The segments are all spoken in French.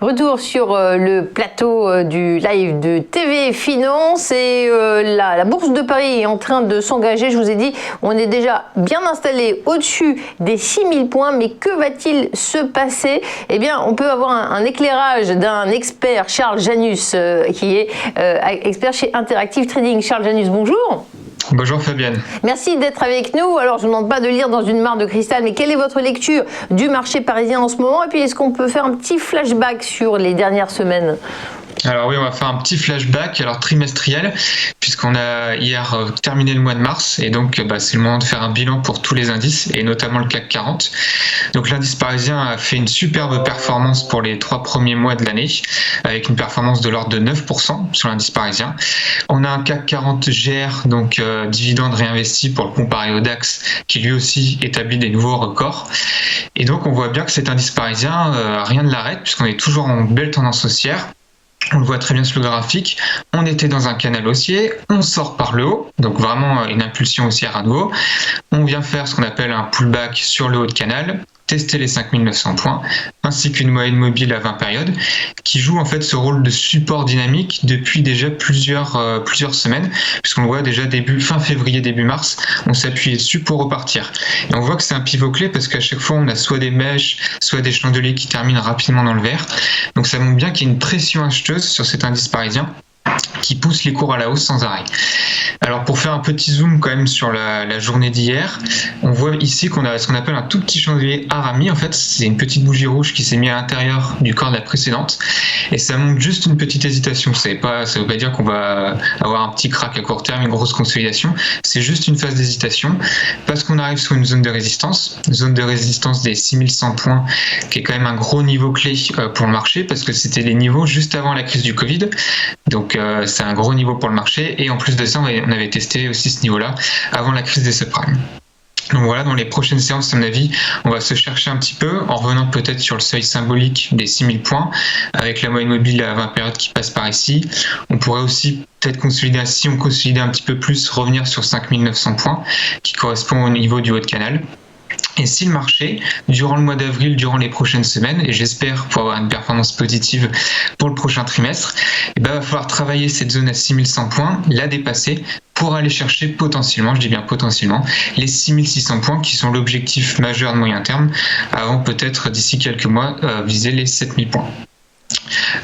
Retour sur le plateau du live de TV Finance et la Bourse de Paris est en train de s'engager. Je vous ai dit, on est déjà bien installé au-dessus des 6000 points, mais que va-t-il se passer? Eh bien, on peut avoir un éclairage d'un expert, Charles Janus, qui est expert chez Interactive Trading. Charles Janus, bonjour. Bonjour Fabienne. Merci d'être avec nous. Alors, je ne vous demande pas de lire dans une mare de cristal, mais quelle est votre lecture du marché parisien en ce moment? Et puis, est-ce qu'on peut faire un petit flashback sur les dernières semaines? Alors oui, on va faire un petit flashback trimestriel, puisqu'on a hier terminé le mois de mars, et donc c'est le moment de faire un bilan pour tous les indices, et notamment le CAC 40. Donc l'indice parisien a fait une superbe performance pour les 3 premiers mois de l'année, avec une performance de l'ordre de 9% sur l'indice parisien. On a un CAC 40 GR, donc dividende réinvesti pour le comparer au DAX, qui lui aussi établit des nouveaux records. Et donc on voit bien que cet indice parisien, rien ne l'arrête, puisqu'on est toujours en belle tendance haussière. On le voit très bien sur le graphique, on était dans un canal haussier, on sort par le haut, donc vraiment une impulsion haussière à nouveau. On vient faire ce qu'on appelle un pullback sur le haut de canal, tester les 5900 points, ainsi qu'une moyenne mobile à 20 périodes, qui joue en fait ce rôle de support dynamique depuis déjà plusieurs semaines, puisqu'on le voit déjà fin février, début mars, on s'appuyait dessus pour repartir. Et on voit que c'est un pivot clé parce qu'à chaque fois on a soit des mèches, soit des chandeliers qui terminent rapidement dans le vert. Donc ça montre bien qu'il y a une pression acheteuse sur cet indice parisien qui pousse les cours à la hausse sans arrêt. Alors pour faire un petit zoom quand même sur la journée d'hier, on voit ici qu'on a ce qu'on appelle un tout petit chandelier Arami. En fait, c'est une petite bougie rouge qui s'est mise à l'intérieur du corps de la précédente, et ça montre juste une petite hésitation. Ça veut pas dire qu'on va avoir un petit crack à court terme, une grosse consolidation. C'est juste une phase d'hésitation parce qu'on arrive sur une zone de résistance des 6100 points, qui est quand même un gros niveau clé pour le marché, parce que c'était les niveaux juste avant la crise du Covid. Donc c'est un gros niveau pour le marché, et en plus de ça on avait testé aussi ce niveau-là avant la crise des subprimes. Donc voilà, dans les prochaines séances, à mon avis, on va se chercher un petit peu en revenant peut-être sur le seuil symbolique des 6000 points avec la moyenne mobile à 20 périodes qui passe par ici. On pourrait aussi peut-être consolider, si on consolidait un petit peu plus, revenir sur 5900 points qui correspond au niveau du haut de canal. Et si le marché, durant le mois d'avril, durant les prochaines semaines, et j'espère pour avoir une performance positive pour le prochain trimestre, il va falloir travailler cette zone à 6100 points, la dépasser pour aller chercher potentiellement, je dis bien potentiellement, les 6600 points qui sont l'objectif majeur de moyen terme, avant peut-être d'ici quelques mois viser les 7000 points.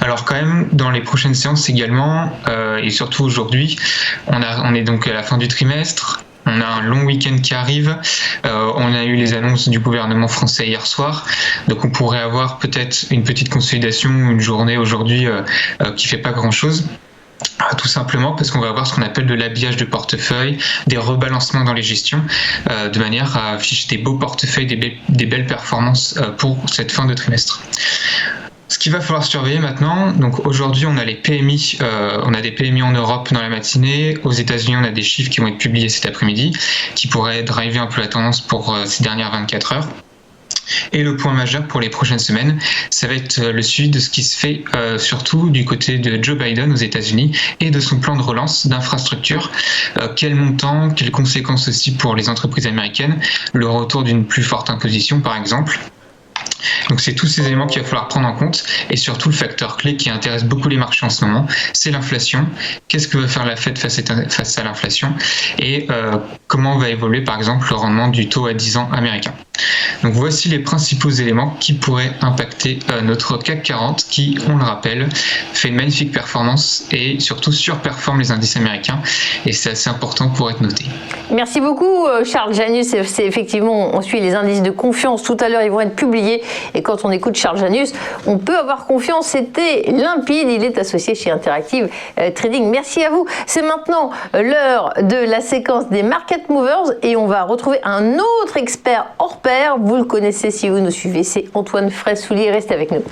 Alors quand même, dans les prochaines séances également, et surtout aujourd'hui, on est donc à la fin du trimestre. On a un long week-end qui arrive, on a eu les annonces du gouvernement français hier soir, donc on pourrait avoir peut-être une petite consolidation, une journée aujourd'hui qui fait pas grand-chose. Tout simplement parce qu'on va avoir ce qu'on appelle de l'habillage de portefeuille, des rebalancements dans les gestions, de manière à afficher des beaux portefeuilles, des belles performances pour cette fin de trimestre. Ce qu'il va falloir surveiller maintenant, donc aujourd'hui on a les PMI, on a des PMI en Europe dans la matinée, aux États-Unis on a des chiffres qui vont être publiés cet après-midi, qui pourraient driver un peu la tendance pour ces dernières 24 heures. Et le point majeur pour les prochaines semaines, ça va être le suivi de ce qui se fait surtout du côté de Joe Biden aux États-Unis et de son plan de relance d'infrastructure. Quel montant, quelles conséquences aussi pour les entreprises américaines, le retour d'une plus forte imposition par exemple. Donc c'est tous ces éléments qu'il va falloir prendre en compte, et surtout le facteur clé qui intéresse beaucoup les marchés en ce moment, c'est l'inflation. Qu'est-ce que va faire la Fed face à l'inflation, et comment va évoluer par exemple le rendement du taux à 10 ans américain. Donc voici les principaux éléments qui pourraient impacter notre CAC 40 qui, on le rappelle, fait une magnifique performance et surtout surperforme les indices américains, et c'est assez important pour être noté. Merci beaucoup Charles Janus. C'est effectivement, on suit les indices de confiance, tout à l'heure ils vont être publiés, et quand on écoute Charles Janus, on peut avoir confiance, c'était limpide, il est associé chez Interactive Trading. Merci à vous. C'est maintenant l'heure de la séquence des Market Movers, et on va retrouver un autre expert hors pair. Vous le connaissez si vous nous suivez, c'est Antoine Fraissoulier. Restez avec nous.